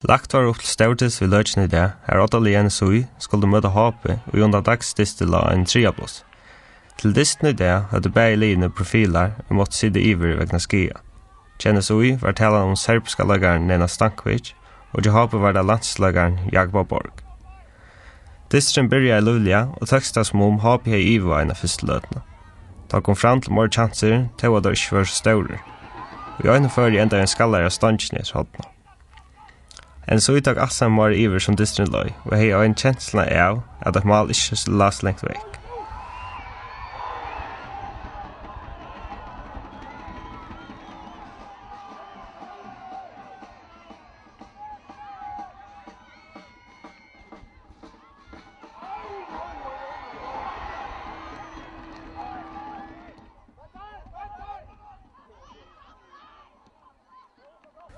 Lagt var upp till stautis vid lögjen i det, här 8 NSÍ skulle möta HP och under dagsdistel en 3+. Till disten i det hade bäg linje profiler och måtte sidda iver vegna skia. NSÍ var talan om serbiska lagaren Nena Stankovic och till HP var det landslagaren Jagba Borg. Distren började i Lulja och texta som om HP i ivervajna fyrstlötna. Da kom fram til more chanser, til at det ikke var så større. Og jeg innfører enda en skallere av stansjene hodna. NSÍ tok assan more iver som distren løy, og jeg har en kjensla av at det mal ikke las lengt vekk.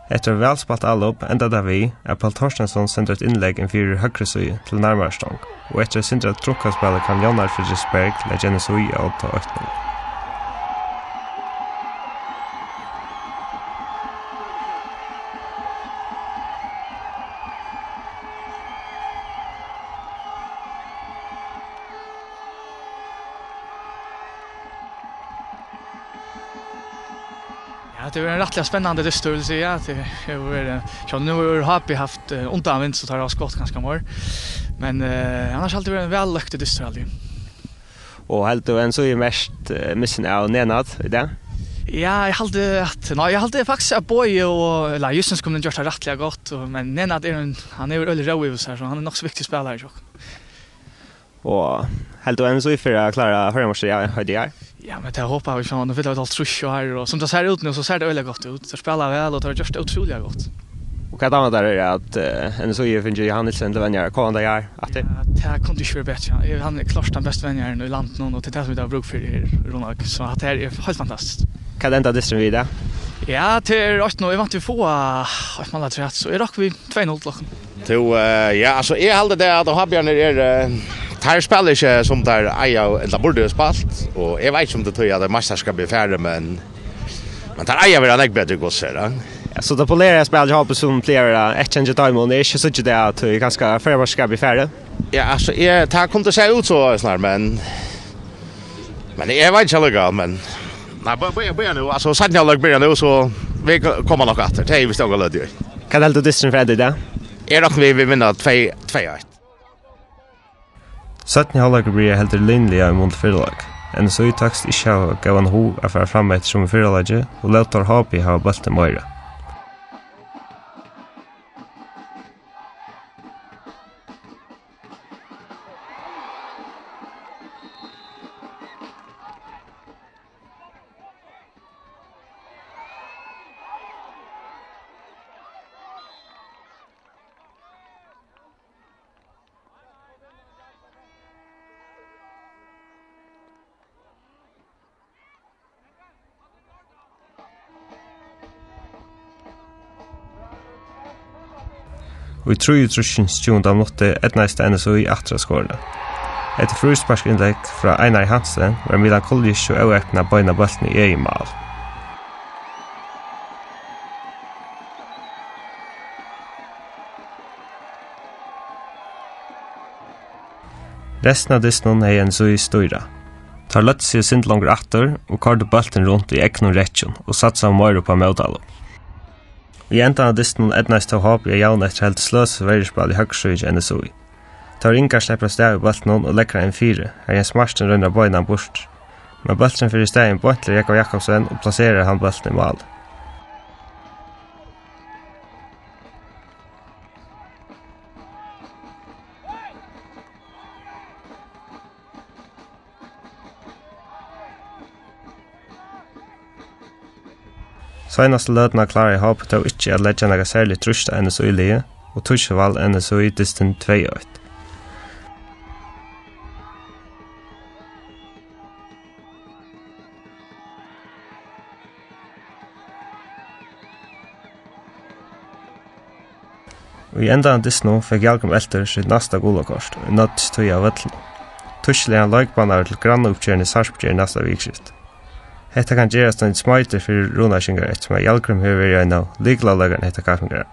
Efter välspalt allop enda där vi är Paul Torstensson sender ett inlägg en fyra högresöj till närmare stång. Och efter sindra trunkaspelet kan Jonar Fridriksberg lägga NSÍ ut på 8-0. Det var en rättligt spännande Dystur vill säga. Nu har HP haft undanvind så tar jag skott ganska mer. Men annars har det varit en väl lyckad Dystur aldrig. Och helt du NSÍ mest missen av Nenad i det? Ja, jag hade faktiskt att Boy och eller just kom den gjort det rättligt gott men Nenad han är väldigt rolig så han är nog så viktig spelare också. Och helt du NSÍ för att klara förmåste jag hade. Ja, men det hoppas vi fan. Nu vill jag allt trusch här och som det ser ut nu så ser det väldigt gott ut. Så spelar väl och det har gjort otroligt gott. Och vad annat där är att NSÍ finner Johannesson till vänner kan det göra att det kunde ju vara bättre. Han är klart den bästa vänner i landet nu och det är som vi har bruk för det Ronald så att det är helt fantastiskt. Kan ända distren vidare? Ja, till 8 nu vant vi få att man har rätt så är dock vi 2-0 klocken. Så ja, alltså är håller det att ha björnar är tar spelar inte som där Aja eller borde spalt och jag vet inte om det tror jag att mästare ska bli färdig men tar Aja vill han inte bättre gå så där. Ja, så det polerar spel jag har på som player ett change time och det är inte så det att det ganska förvars ska bli färdig. Ja, alltså jag tar kommer att se ut så snart men jag vet inte heller men nej börja nu alltså sen jag börjar nu så vi kommer nog åter. Det är vi står glada. Kan helt du distren färdig där? Är dock vi vinner 2-1. 17 halvleik blir helt linje i mot fyrlag. NSÍ takst ikke ha gav en ho å fara fram etter som fyrlaget, og lautar HP ha bulten meira. Og i 3:20 av minutter etnaiste NSÍ atra skårene. Etter frusparskinnlegg fra Einar Hansen var Milan Koljic og øvekna bøyna bulten i egen mal. Resten av disten er NSÍ støyra. Tar løtt seg sint langer atter og karde bulten rundt i eknon rettjon og satsa mer på møtalo. I enda av disten etnast til HP er javn etter helt sløs vergerspall i høgsøy i NSÍ. Tar Inga slipper steg i bulten og lekkar en 4, her Jens Marsten rundar bøyna bort. Men bulten fyrir stegen bøyntler Jakob Jakobsen og plasserer han bulten i mal. Senaste løtene klarer HP til ikke å legge noe særlig trusht av NSÍ-lige, og tursjeval NSÍ disten 2-1. Og i enda av disten fikk Jalkom Elter sitt neste gulakost, og nødt tog av vøtlen. Tursjelig han løgbaner til grannoppkjøren i Sarpsborg neste vikskift. Hetta kan gerast en smøyter fyrir runaskingar etter som Jalgrim hefur verið en av liklalegaren hetta kaffengarar.